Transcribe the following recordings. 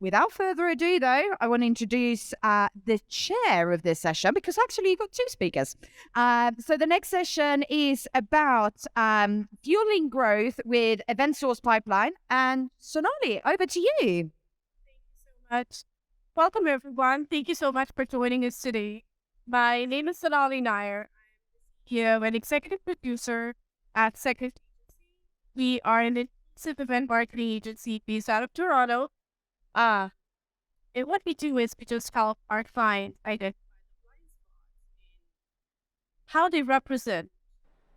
Without further ado, though, I want to introduce the chair of this session because actually you've got two speakers. So the next session is about fueling growth with Event Source Pipeline. And Sonali, over to you. Much. Welcome, everyone. Thank you so much for joining us today. My name is Sonali Nair. I'm an executive producer at Second. We are an intensive event marketing agency based out of Toronto. Uh, and what we do is we just help our clients identify how they represent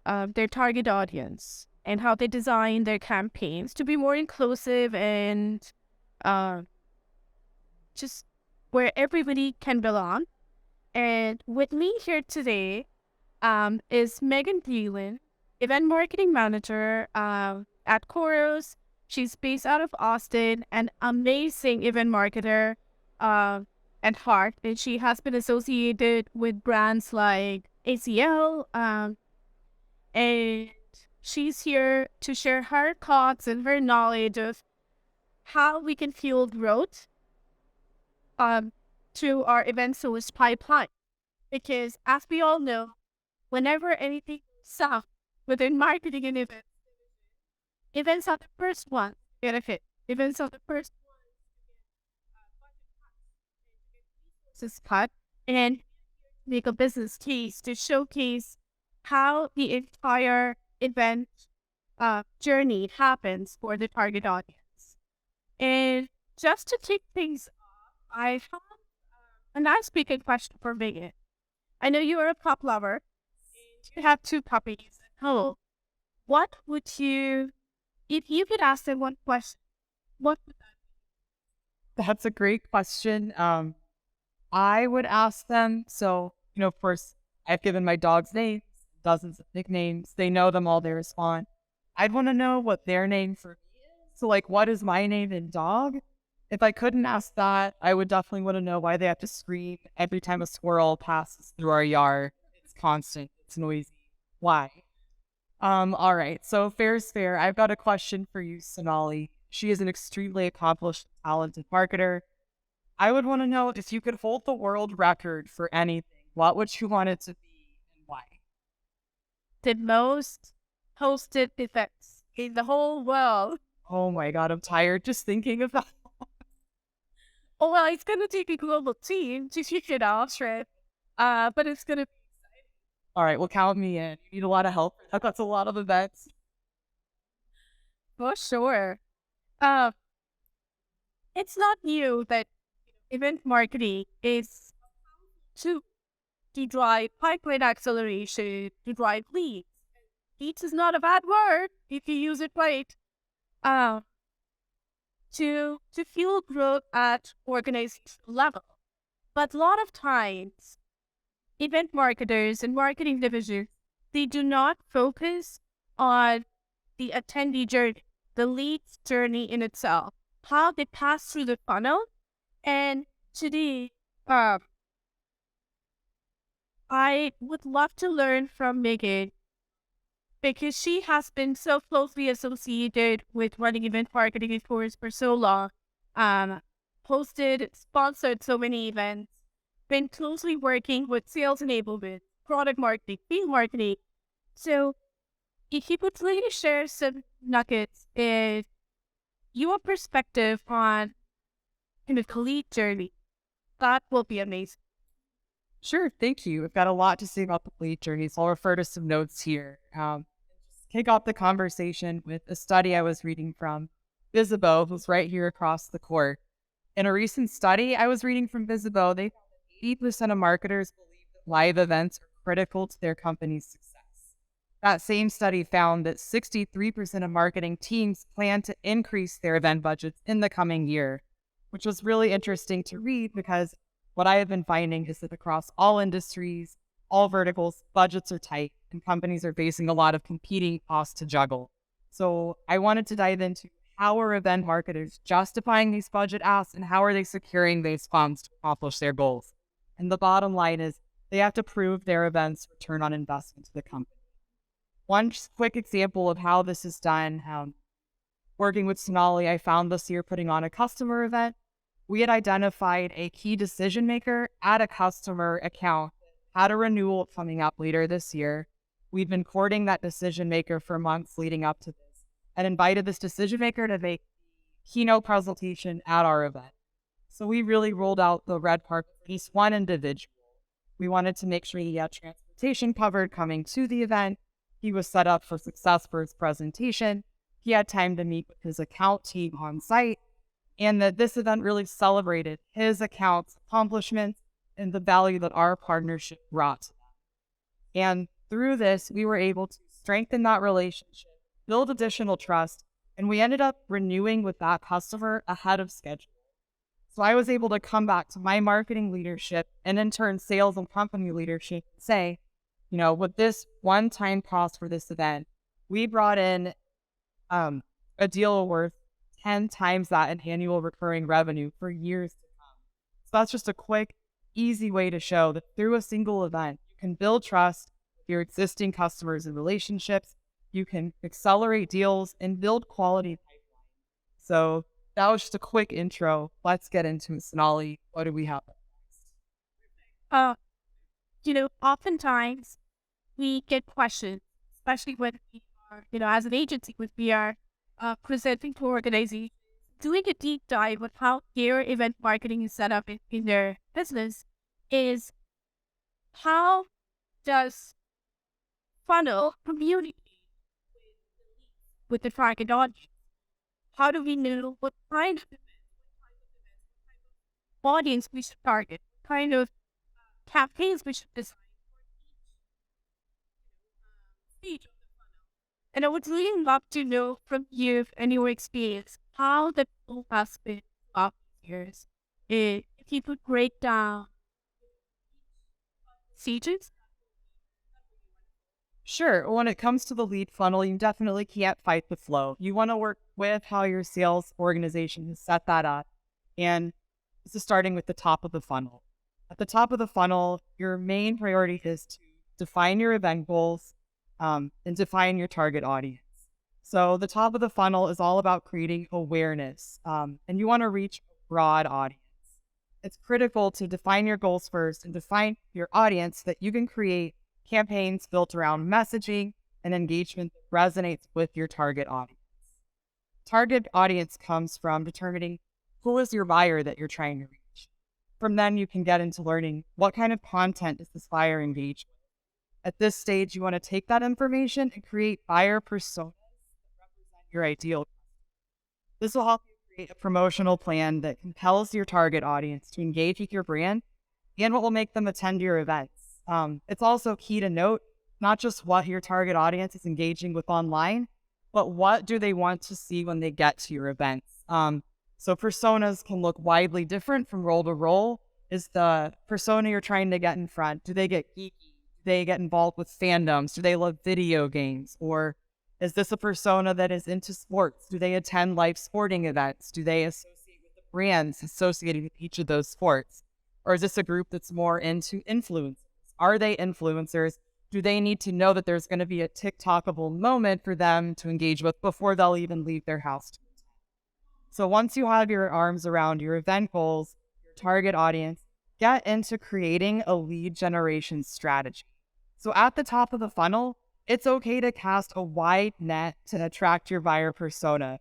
their target audience and how they design their campaigns to be more inclusive and uh, just where everybody can belong. And with me here today is Megan Gleelan, event marketing manager at Koros. She's based out of Austin, an amazing event marketer at heart. And she has been associated with brands like ACL. And she's here to share her thoughts and her knowledge of how we can fuel growth through our event source pipeline. Because as we all know, whenever anything goes south within marketing and events are the first ones to get a hit. Events are the first ones to cut and make a business case to showcase how the entire event journey happens for the target audience. And just to kick things off, I have a nice speaking question for Megan. I know you are a pup lover. You have two puppies at home. What would you, if you could ask them one question, what would That's a great question. I would ask them. So, of course, I've given my dogs names, dozens of nicknames. They know them all. They respond. I'd want to know what their name for me is. So, like, what is my name in dog? If I couldn't ask that, I would definitely want to know why they have to scream every time a squirrel passes through our yard. It's constant. It's noisy. Why? All right. So fair is fair. I've got a question for you, Sonali. She is an extremely accomplished, talented marketer. I would want to know if you could hold the world record for anything, what would you want it to be and why? the most hosted events in the whole world? Oh my God, I'm tired just thinking of that. Oh, well, it's going to take a global team to kick it off, right? But it's going to be All right, well, count me in. You need a lot of help. That's a lot of events. for sure. Uh, it's not new that event marketing is to to drive pipeline acceleration, to drive leads. Leads is not a bad word if you use it right. Uh, to fuel growth at organization level. But a lot of times, event marketers and marketing divisions, they do not focus on the attendee journey, the lead journey in itself, how they pass through the funnel. And today, I would love to learn from Megan because she has been so closely associated with running event marketing for so long, um, hosted, sponsored so many events, been closely working with sales enablement, product marketing, field marketing. So if you could please share some nuggets in your perspective on the lead journey, that will be amazing. Sure, thank you. I've got a lot to say about the lead journey, so I'll refer to some notes here. Just kick off the conversation with a study I was reading from Visibo, who's right here across the court. In a recent study I was reading from Visibo, they found that 80% of marketers believe that live events are critical to their company's success. That same study found that 63% of marketing teams plan to increase their event budgets in the coming year, which was really interesting to read because what I have been finding is that across all industries, all verticals, budgets are tight and companies are facing a lot of competing costs to juggle. So I wanted to dive into how are event marketers justifying these budget asks and how are they securing these funds to accomplish their goals? And the bottom line is they have to prove their events return on investment to the company. One just quick example of how this is done, working with Sonali, I found this year putting on a customer event. we had identified a key decision maker at a customer account, had a renewal coming up later this year. We'd been courting that decision maker for months leading up to this and invited this decision maker to make keynote presentation at our event. So we really rolled out the red carpet for just one individual. We wanted to make sure he had transportation covered coming to the event. He was set up for success for his presentation. He had time to meet with his account team on site, and that this event really celebrated his account's accomplishments and the value that our partnership brought to them. And through this, we were able to strengthen that relationship, build additional trust, and we ended up renewing with that customer ahead of schedule. So I was able to come back to my marketing leadership and in turn sales and company leadership and say, with this one-time cost for this event, we brought in a deal worth 10 times that in annual recurring revenue for years to come. So that's just a quick, easy way to show that through a single event, you can build trust with your existing customers and relationships. You can accelerate deals and build quality pipeline. So that was just a quick intro. Let's get into it. Sonali, what do we have next? Oftentimes we get questions, especially when we are, as an agency, when we are presenting to organizations, doing a deep dive on how their event marketing is set up in their business is how does funnel communicate with the target audience? How do we know what kind of audience we should target, what kind of campaigns we should design for each stage of the funnel? And I would really love to know from you and your experience how the funnel has been throughout the years. If you could break down stages. Sure. When it comes to the lead funnel, you definitely can't fight the flow. You want to work with how your sales organization has set that up. And this is starting with the top of the funnel. At the top of the funnel, your main priority is to define your event goals and define your target audience. So the top of the funnel is all about creating awareness, and you want to reach a broad audience. It's critical to define your goals first and define your audience so that you can create campaigns built around messaging and engagement that resonates with your target audience. Target audience comes from determining who is your buyer that you're trying to reach. From then, you can get into learning what kind of content is this buyer engaged with. At this stage, you want to take that information and create buyer personas that represent your ideal customer. This will help you create a promotional plan that compels your target audience to engage with your brand and what will make them attend your events. It's also key to note not just what your target audience is engaging with online, but what do they want to see when they get to your events. So personas can look widely different from role to role. Is the persona you're trying to get in front, do they get geeky? Do they get involved with fandoms? Do they love video games? Or is this a persona that is into sports? Do they attend live sporting events? Do they associate with the brands associated with each of those sports? Or is this a group that's more into influencers? Are they influencers? Do they need to know that there's going to be a TikTokable moment for them to engage with before they'll even leave their house? So once you have your arms around your event goals, your target audience, get into creating a lead generation strategy. So at the top of the funnel, it's okay to cast a wide net to attract your buyer persona.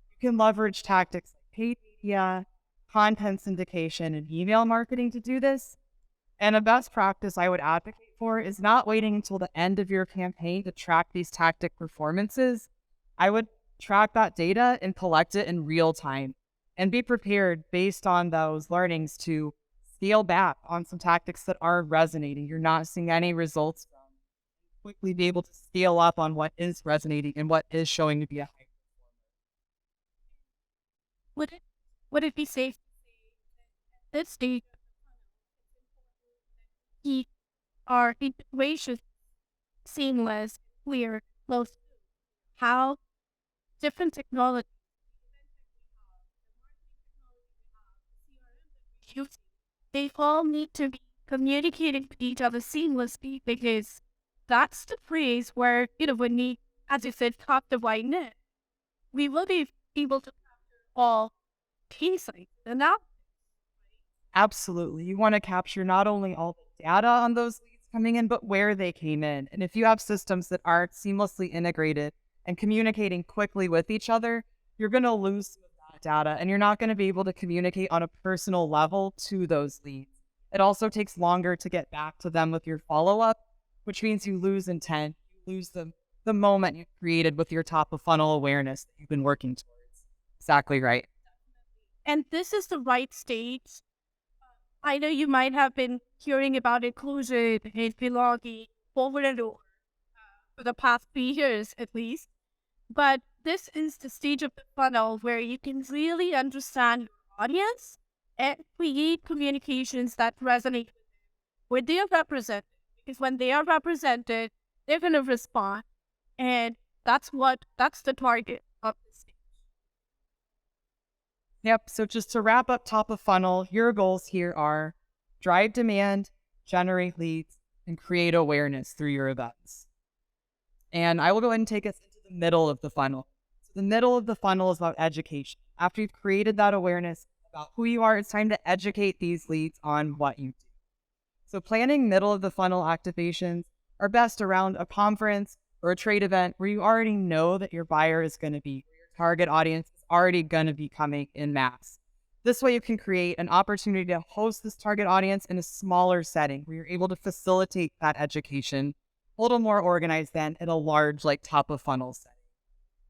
You can leverage tactics like paid media, content syndication, and email marketing to do this. And a best practice I would advocate for is not waiting until the end of your campaign to track these tactic performances. I would track that data and collect it in real time and be prepared based on those learnings to scale back on some tactics that are resonating. You're not seeing any results from. Quickly be able to scale up on what is resonating and what is showing to be a high performer. Would it be safe to say at this stage keep our integration seamless, clear, close to how different technology, they all need to be communicating with each other seamlessly, because that's the phrase where, when we, as you said, cut the wide net, we will be able to capture all pieces. And now Absolutely. You want to capture not only all the data on those leads coming in, but where they came in. And if you have systems that aren't seamlessly integrated and communicating quickly with each other, you're going to lose some of that data and you're not going to be able to communicate on a personal level to those leads. It also takes longer to get back to them with your follow-up, which means you lose intent, you lose the moment you created with your top of funnel awareness that you've been working towards. Exactly right. And this is the right stage. I know you might have been hearing about inclusion and belonging over and over for the past 3 years at least. But this is the stage of the funnel where you can really understand your audience and create communications that resonate where they are represented. Because when they are represented, they're going to respond. And that's the target of this stage. Yep. So just to wrap up top of funnel, your goals here are drive demand, generate leads, and create awareness through your events. And I will go ahead and take us into the middle of the funnel. So the middle of the funnel is about education. After you've created that awareness about who you are, it's time to educate these leads on what you do. So planning middle of the funnel activations are best around a conference or a trade event where you already know that your buyer is going to be, your target audience is already going to be coming in mass. This way you can create an opportunity to host this target audience in a smaller setting where you're able to facilitate that education a little more organized than in a large, like top of funnel setting.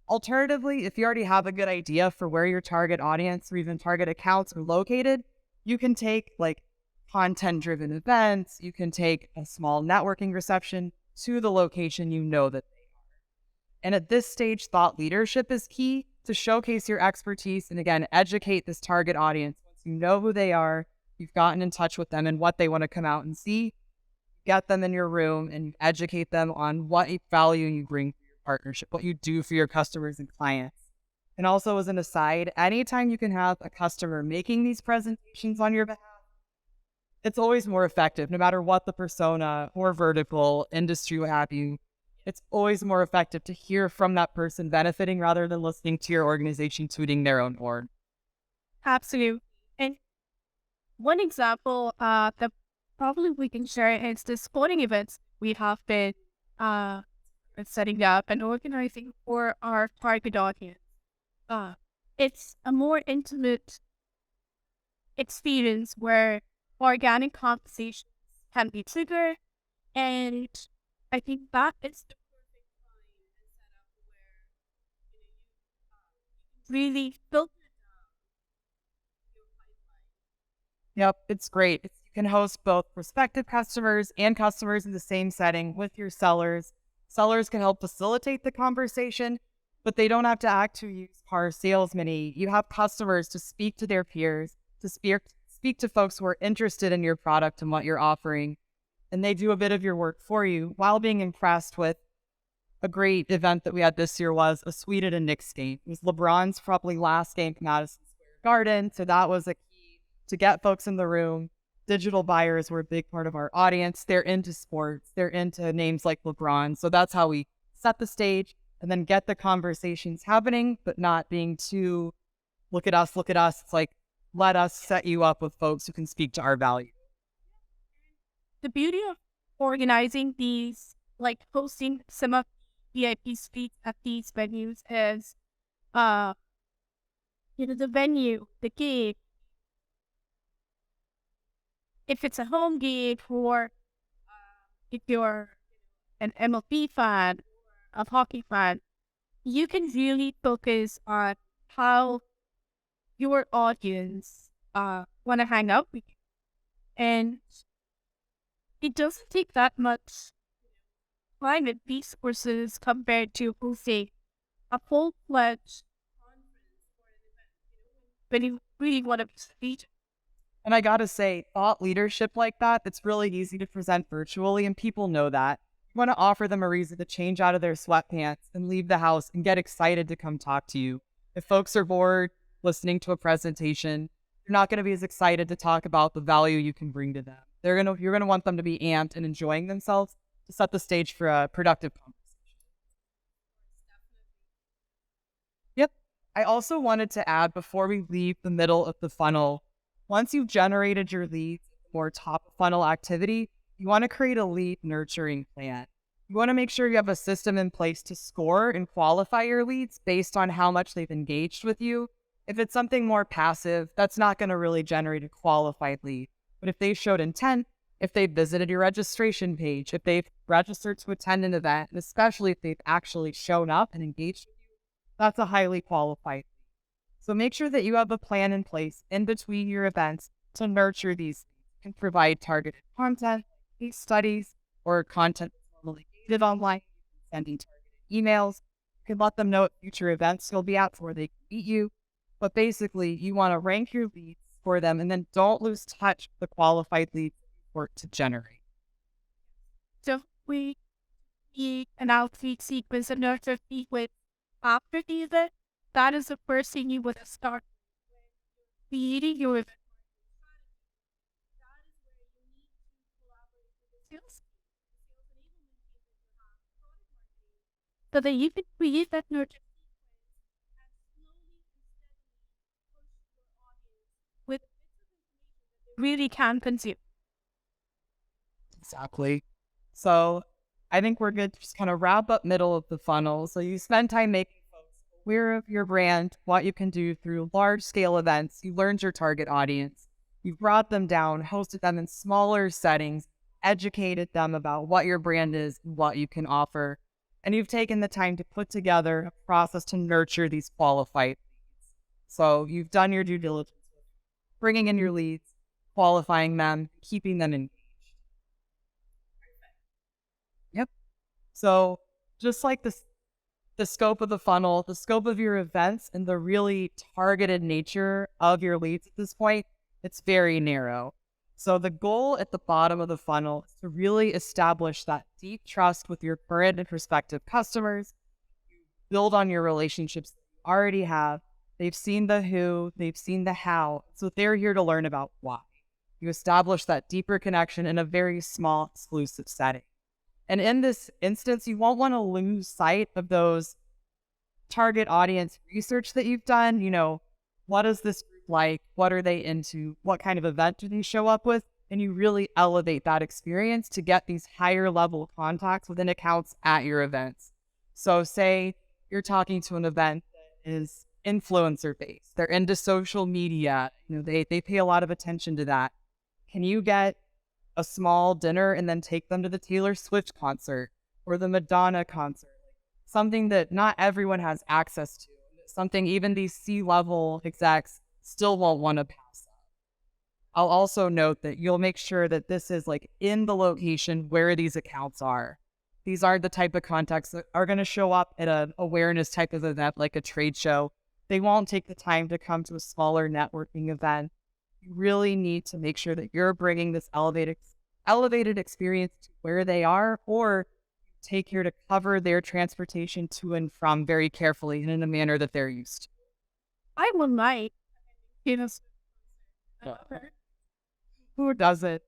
Alternatively, if you already have a good idea for where your target audience or even target accounts are located, you can take like content-driven events, you can take a small networking reception to the location you know that they are. And at this stage, thought leadership is key to showcase your expertise and again, educate this target audience. Once you know who they are, you've gotten in touch with them and what they want to come out and see, get them in your room and educate them on what value you bring to your partnership, what you do for your customers and clients. And also as an aside, anytime you can have a customer making these presentations on your behalf, it's always more effective, no matter what the persona or vertical, industry, what have you. It's always more effective to hear from that person benefiting rather than listening to your organization tooting their own horn. Absolutely. And one example that probably we can share is the sporting events we have been setting up and organizing for our target audience. It's a more intimate experience where organic conversations can be triggered, and I think that is the perfect time and setup where you really filter down your pipeline. Yep, it's great. You can host both prospective customers and customers in the same setting with your sellers. Sellers can help facilitate the conversation, but they don't have to act to use car salesmen. You have customers to speak to their peers, to speak to folks who are interested in your product and what you're offering, and they do a bit of your work for you while being impressed with a great event that we had this year was a suite at a Knicks game. It was LeBron's probably last game at Madison Square Garden, so that was a key to get folks in the room. Digital buyers were a big part of our audience. They're into sports. They're into names like LeBron. So that's how we set the stage and then get the conversations happening, but not being too, look at us, look at us. It's like, let us set you up with folks who can speak to our value. The beauty of organizing these, like hosting some of VIP suites at these venues is, the venue, the gig. If it's a home gig or if you're an MLB fan, a hockey fan, you can really focus on how your audience want to hang out with you. And it doesn't take that much time and resources compared to hosting a full-fledged conference or an event, when you really want to be strategic. And I gotta say, thought leadership like that, it's really easy to present virtually, and people know that. You want to offer them a reason to change out of their sweatpants and leave the house and get excited to come talk to you. If folks are bored listening to a presentation, you're not going to be as excited to talk about the value you can bring to them. You're going to want them to be amped and enjoying themselves to set the stage for a productive conversation. Yep. I also wanted to add before we leave the middle of the funnel, once you've generated your leads, more top of funnel activity, you want to create a lead nurturing plan. You want to make sure you have a system in place to score and qualify your leads based on how much they've engaged with you. If it's something more passive, that's not going to really generate a qualified lead. But if they showed intent, if they've visited your registration page, if they've registered to attend an event, and especially if they've actually shown up and engaged with you, that's a highly qualified. So make sure that you have a plan in place in between your events to nurture these and provide targeted content, case studies, or content that's normally gated online, sending targeted emails. You can let them know at future events you'll be at where they can meet you. But basically, you want to rank your leads for them and then don't lose touch with the qualified leads that you work to generate. So we need an outreach sequence and nurture sequence after the event. That is the first thing you would start creating your event. That is where you need to collaborate with the sales team, sales enablement team that you have, product marketing, so that you can create that nurture sequence and slowly and steadily push your audience with bits of information that they really can consume. Exactly. So I think we're good to just kind of wrap up middle of the funnel. So you spend time making folks aware of your brand, what you can do through large scale events. You learned your target audience. You've brought them down, hosted them in smaller settings, educated them about what your brand is and what you can offer. And you've taken the time to put together a process to nurture these qualified leads. So you've done your due diligence, bringing in your leads, qualifying them, keeping them engaged. Yep. So just like the scope of the funnel, the scope of your events, and the really targeted nature of your leads at this point, it's very narrow. So the goal at the bottom of the funnel is to really establish that deep trust with your current and prospective customers. You build on your relationships that you already have. They've seen the who, they've seen the how, so they're here to learn about why. You establish that deeper connection in a very small, exclusive setting. And in this instance, you won't want to lose sight of those target audience research that you've done. You know, what is this group like? What are they into? What kind of event do they show up with? And you really elevate that experience to get these higher level contacts within accounts at your events. So say you're talking to an event that is influencer based. They're into social media. You know, they pay a lot of attention to that. Can you get a small dinner and then take them to the Taylor Swift concert or the Madonna concert? Something that not everyone has access to. Something even these C-level execs still won't want to pass up. I'll also note that you'll make sure that this is like in the location where these accounts are. These are the type of contacts that are going to show up at an awareness type of event like a trade show. They won't take the time to come to a smaller networking event. You really need to make sure that you're bringing this elevated experience to where they are, or take care to cover their transportation to and from very carefully and in a manner that they're used to. I would like, Who doesn't?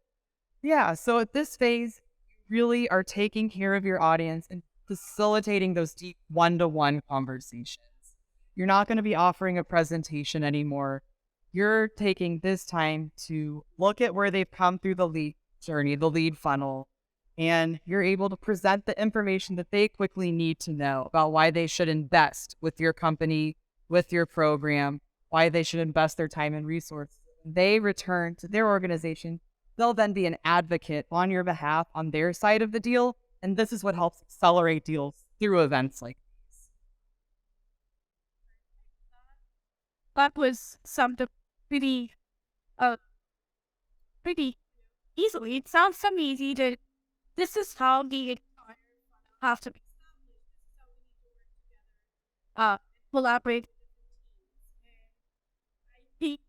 Yeah, so at this phase, you really are taking care of your audience and facilitating those deep one-to-one conversations. You're not going to be offering a presentation anymore. You're taking this time to look at where they've come through the lead journey, the lead funnel, and you're able to present the information that they quickly need to know about why they should invest with your company, with your program, why they should invest their time and resources. They return to their organization. They'll then be an advocate on your behalf on their side of the deal. And this is what helps accelerate deals through events like these. that was something pretty easily. It sounds so easy to, this is how the entire have to be established. This is how we need to work together, collaborate with different teams. And I think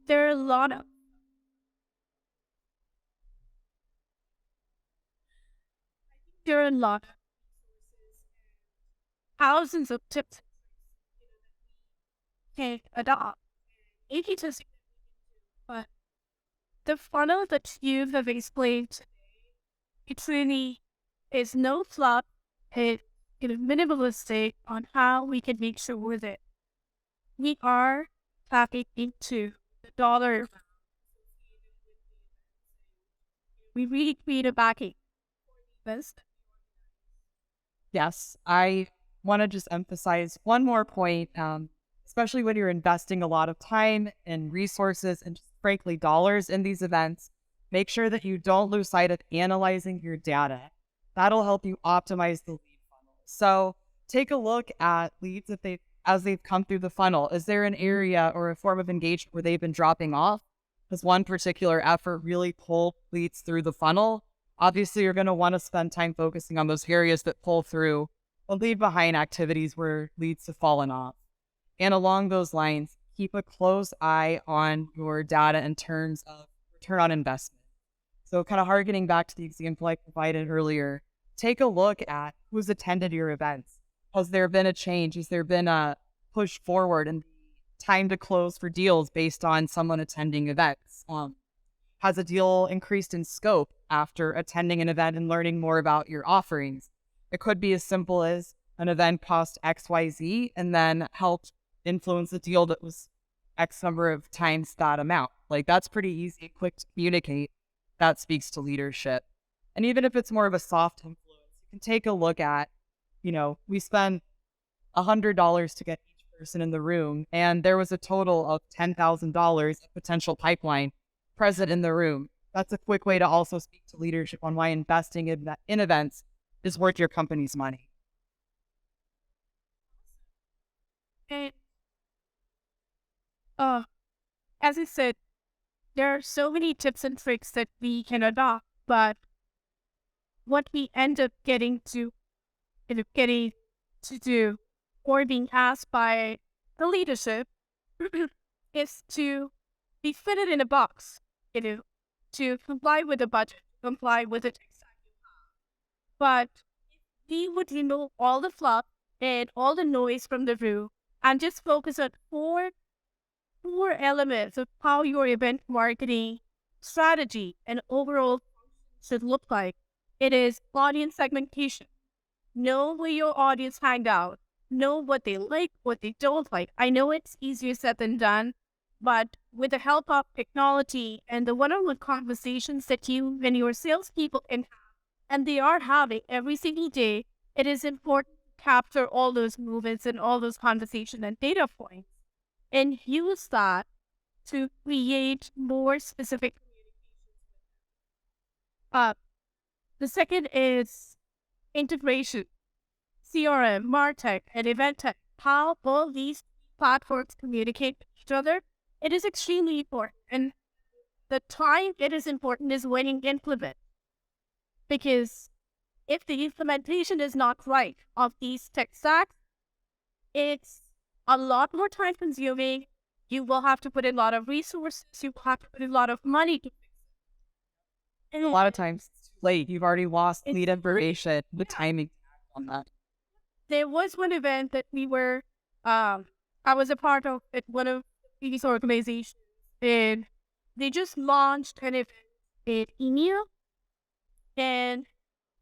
there are a lot of resources and thousands of tips that we can adopt. It is a but the funnel that you have explained today, it really is no fluff. It's minimalistic on how we can make sure that we are tapping into the dollar we really create a backing. Yes, I want to just emphasize one more point, especially when you're investing a lot of time and resources and just frankly dollars in these events. Make sure that you don't lose sight of analyzing your data. That'll help you optimize the lead funnel. So take a look at leads as they've come through the funnel. Is there an area or a form of engagement where they've been dropping off? Does one particular effort really pull leads through the funnel? Obviously, you're going to want to spend time focusing on those areas that pull through or leave behind activities where leads have fallen off. And along those lines, keep a close eye on your data in terms of return on investment. So kind of harkening back to the example I provided earlier, take a look at who's attended your events. Has there been a change? Has there been a push forward in time to close for deals based on someone attending events? Has a deal increased in scope after attending an event and learning more about your offerings? It could be as simple as an event cost XYZ and then helped influence a deal that was X number of times that amount. Like, that's pretty easy and quick to communicate. That speaks to leadership. And even if it's more of a soft influence, you can take a look at, we spend $100 to get each person in the room, and there was a total of $10,000 of potential pipeline present in the room. That's a quick way to also speak to leadership on why investing in events is worth your company's money. And as I said, there are so many tips and tricks that we can adopt, but what we end up getting to do or being asked by the leadership is to be fitted in a box, to comply with the budget, comply with the tech stack you have. But we would remove all the fluff and all the noise from the room and just focus on four elements of how your event marketing strategy and overall should look like. It is audience segmentation. Know where your audience hang out. Know what they like, what they don't like. I know it's easier said than done, but with the help of technology and the one-on-one conversations that you and your salespeople can have, and they are having every single day, it is important to capture all those movements and all those conversations and data points and use that to create more specific communications. The second is integration. CRM, MarTech, and EventTech, how all these platforms communicate with each other, it is extremely important. And the time it is important is when you implement. Because if the implementation is not right of these tech stacks, it's a lot more time consuming. You will have to put in a lot of resources. You will have to put in a lot of money to fix it. And a lot of times it's too late. You've already lost lead information, the timing on that. There was one event that we were, I was a part of at one of these organizations, and they just launched an event in EMEA, and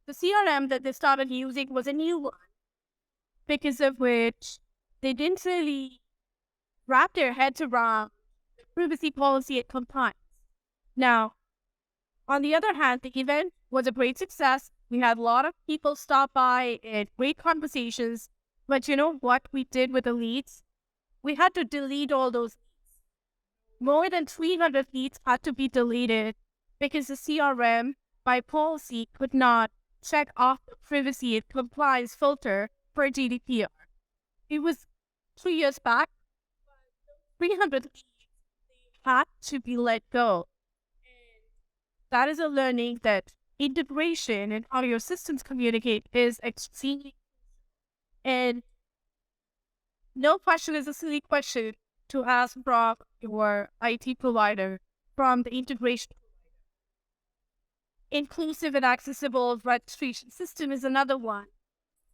the CRM that they started using was a new one, because of which they didn't really wrap their heads around the privacy policy and compliance. Now, on the other hand, the event was a great success. We had a lot of people stop by and great conversations. But you know what we did with the leads? We had to delete all those leads. More than 300 leads had to be deleted because the CRM, by policy, could not check off the privacy and compliance filter for GDPR. It was 3 years back. 300 leads had to be let go. And that is a learning that integration and how your systems communicate is extremely, and no question is a silly question to ask from your IT provider, from the integration provider. Inclusive and accessible registration system is another one.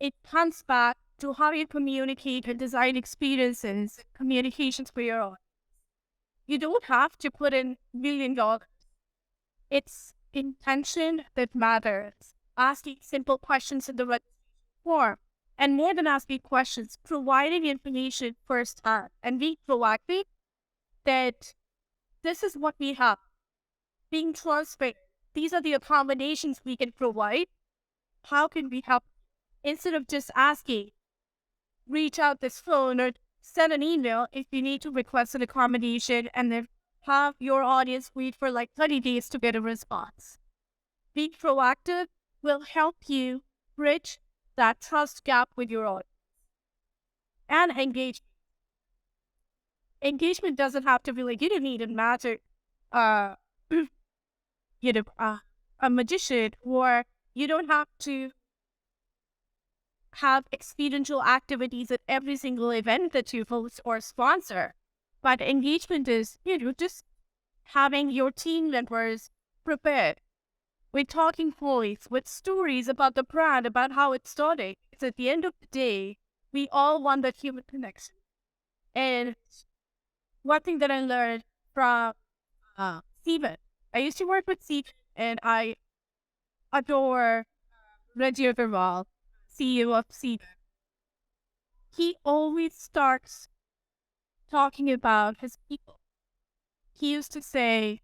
It comes back to how you communicate and design experiences, communications for your audience. You don't have to put in $1 million. It's intention that matters. Asking simple questions in the registration form, and more than asking questions, providing information firsthand and being proactive that this is what we have. Being transparent, these are the accommodations we can provide. How can we help? Instead of just asking, reach out this phone or send an email if you need to request an accommodation and then have your audience wait for like 30 days to get a response. Being proactive will help you bridge that trust gap with your audience. And engagement. Engagement doesn't have to be like, you don't need a magic, a magician, or you don't have to have experiential activities at every single event that you host or sponsor. But engagement is, just having your team members prepared with talking points, with stories about the brand, about how it started. Because at the end of the day, we all want that human connection. And one thing that I learned from Steven, I used to work with Steven, and I adore Reggie Agarwal, CEO of Steven. He always starts talking about his people. He used to say,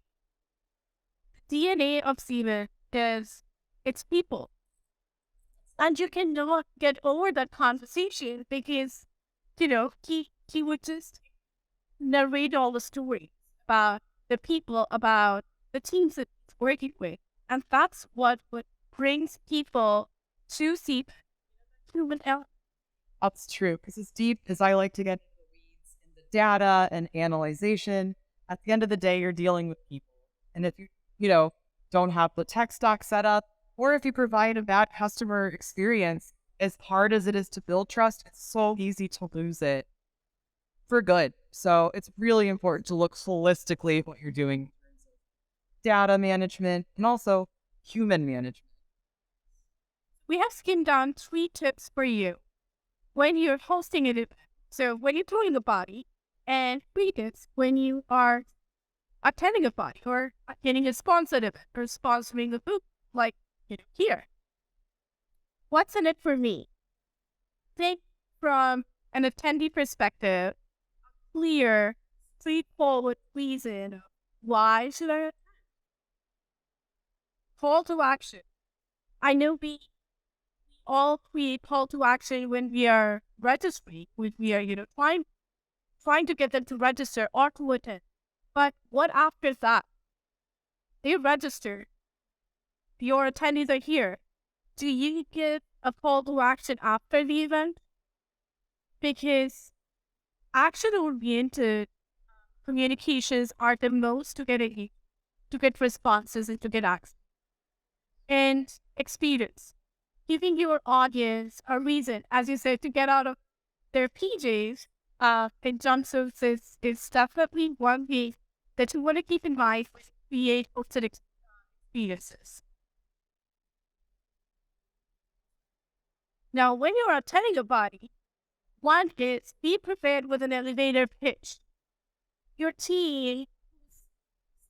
the DNA of Steven is its people. And you cannot get over that conversation because, he would just narrate all the stories about the people, about the teams that he's working with. And that's what brings people to see human element. That's true, because as deep as I like to get into the weeds in the data and analyzation, at the end of the day, you're dealing with people. And if you don't have the tech stack set up, or if you provide a bad customer experience, as hard as it is to build trust, it's so easy to lose it for good. So it's really important to look holistically at what you're doing in terms of data management and also human management. We have skimmed down 3 tips for you when you're hosting an event. So when you're throwing a party, and 3 tips when you are attending a party or attending a sponsored event or sponsoring a booth, like here. What's in it for me? Think from an attendee perspective, a clear, straightforward reason of why should I attend? Call to action. I know we all create call to action when we are registering, when we are trying to get them to register or to attend. But what after that? They registered. Your attendees are here. Do you give a call to action after the event? Because action-oriented communications are the most to get responses and to get access. And experience. Giving your audience a reason, as you said, to get out of their PJs in jumpsuits is definitely one thing that you want to keep in mind when you create hosted experiences. Now, when you're attending a party, one is be prepared with an elevator pitch. Your team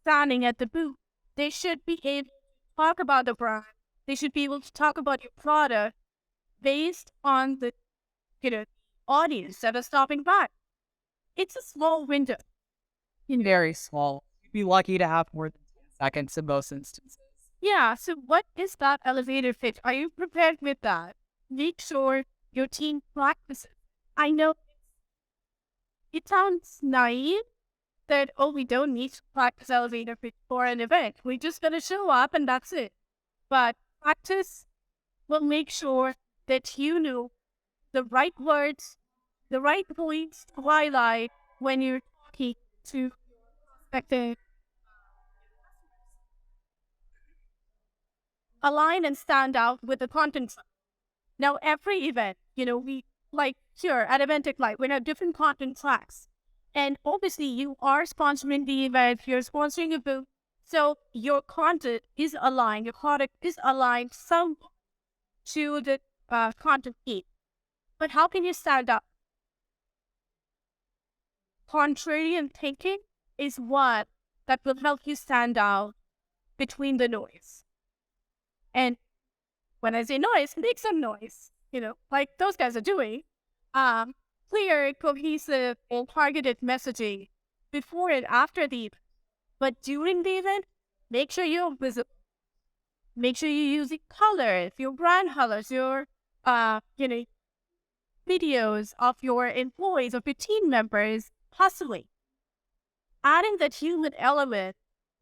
standing at the booth, they should be able to talk about the brand. They should be able to talk about your product based on the audience that is stopping by. It's a small window. Very small. You'd be lucky to have more than 10 seconds in most instances. Yeah, so what is that elevator pitch? Are you prepared with that? Make sure your team practices. I know it sounds naive that, we don't need to practice elevator pitch for an event. We're just going to show up and that's it. But practice will make sure that you know the right words, the right points to highlight when you're talking to prospective. Align and stand out with the content. Now, every event, we like here at Eventic Live, we have different content tracks. And obviously, you are sponsoring the event, you're sponsoring a booth. So your content is aligned, your product is aligned somewhat to the content team. But how can you stand up? Contrarian thinking is one that will help you stand out between the noise. And when I say noise, make some noise, like those guys are doing. Clear, cohesive, and targeted messaging before and after the event. But during the event, make sure you're visible. Make sure you're using colors, your brand colors, your videos of your employees, of your team members, possibly. Adding that human element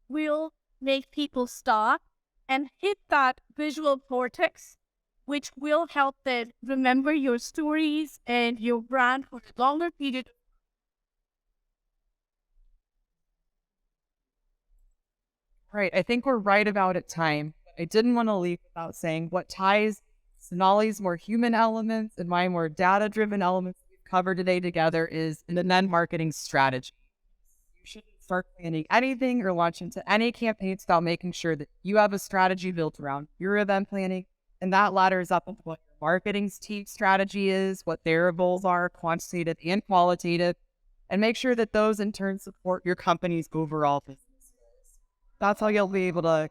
will make people stop and hit that visual cortex, which will help them remember your stories and your brand for a longer period. Right. I think we're right about at time. I didn't want to leave without saying what ties Sonali's more human elements and my more data-driven elements we've covered today together is an event marketing strategy. You shouldn't start planning anything or launch into any campaigns without making sure that you have a strategy built around your event planning, and that ladders up into what your marketing team strategy is, what their goals are, quantitative and qualitative, and make sure that those in turn support your company's overall business goals. That's how you'll be able to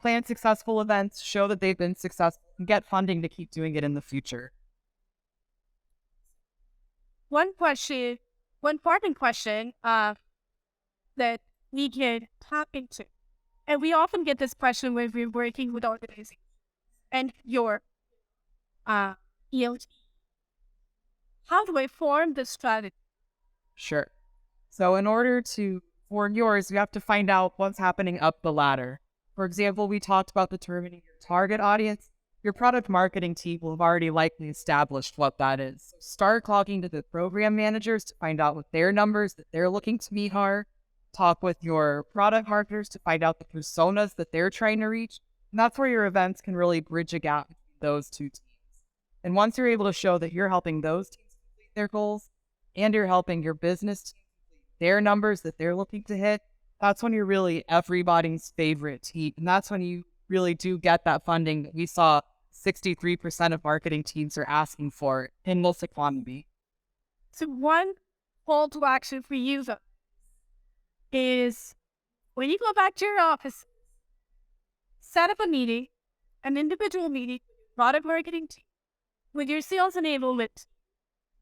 plan successful events, show that they've been successful, and get funding to keep doing it in the future. One important question that we can tap into, and we often get this question when we're working with organizations and your ELT. How do I form this strategy? Sure. So in order to form yours, you have to find out what's happening up the ladder. For example, we talked about determining your target audience. Your product marketing team will have already likely established what that is. So start talking to the program managers to find out what their numbers that they're looking to meet are. Talk with your product marketers to find out the personas that they're trying to reach. And that's where your events can really bridge a gap between those two teams. And once you're able to show that you're helping those teams complete their goals and you're helping your business team complete their numbers that they're looking to hit, that's when you're really everybody's favorite team. And that's when you really do get that funding that we saw 63% of marketing teams are asking for in this economy. So one call to action for you is when you go back to your office, set up a meeting, an individual meeting with your product marketing team, with your sales enablement,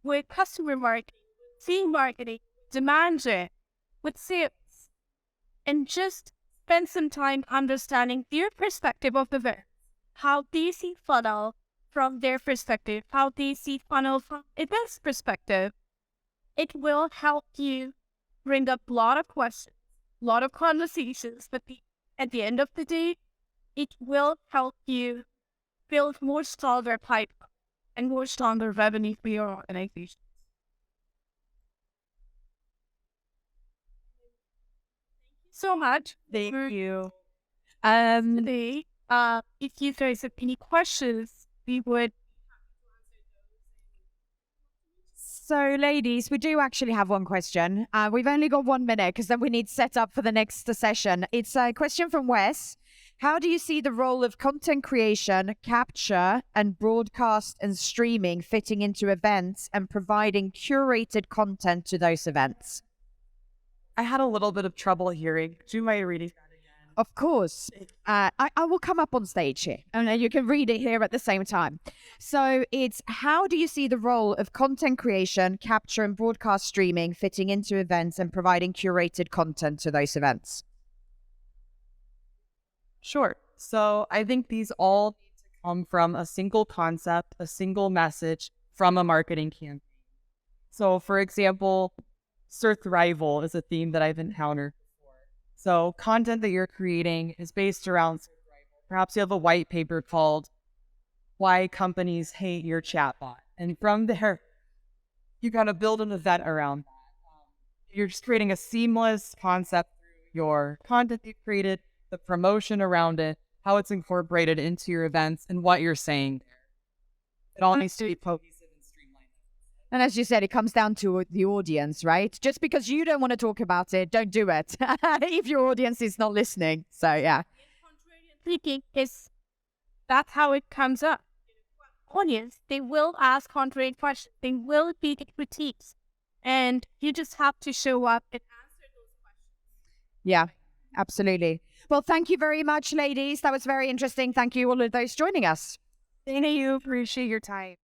with customer marketing, team marketing, demand gen, with sales, and just spend some time understanding their perspective of the event, how they see funnel from their perspective, how they see funnel from event's perspective. It will help you bring up a lot of questions, a lot of conversations, but at the end of the day, it will help you build more stronger pipeline and more stronger revenue for your organization. So much. Thank you. Today, if you guys have any questions, we would. So, ladies, we do actually have one question. We've only got 1 minute because then we need set up for the next session. It's a question from Wes. How do you see the role of content creation, capture, and broadcast and streaming fitting into events and providing curated content to those events? I had a little bit of trouble hearing. Do you mind reading that again? Of course. I will come up on stage here and then you can read it here at the same time. So it's, how do you see the role of content creation, capture, and broadcast streaming fitting into events and providing curated content to those events? Sure. So I think these all need to come from a single concept, a single message from a marketing campaign. So for example, survival is a theme that I've encountered before. So content that you're creating is based around survival. Perhaps you have a white paper called Why Companies Hate Your Chatbot. And from there, you kind of build an event around that. You're just creating a seamless concept through your content you created, the promotion around it, how it's incorporated into your events, and what you're saying there. It all needs to be cohesive and streamlined. And as you said, it comes down to the audience, right? Just because you don't want to talk about it, don't do it if your audience is not listening. So, yeah. Thinking is that's how it comes up. Audience, they will ask contrary questions. They will be critiques. And you just have to show up and answer those questions. Yeah, absolutely. Well, thank you very much, ladies. That was very interesting. Thank you, all of those joining us. Thank you. Appreciate your time.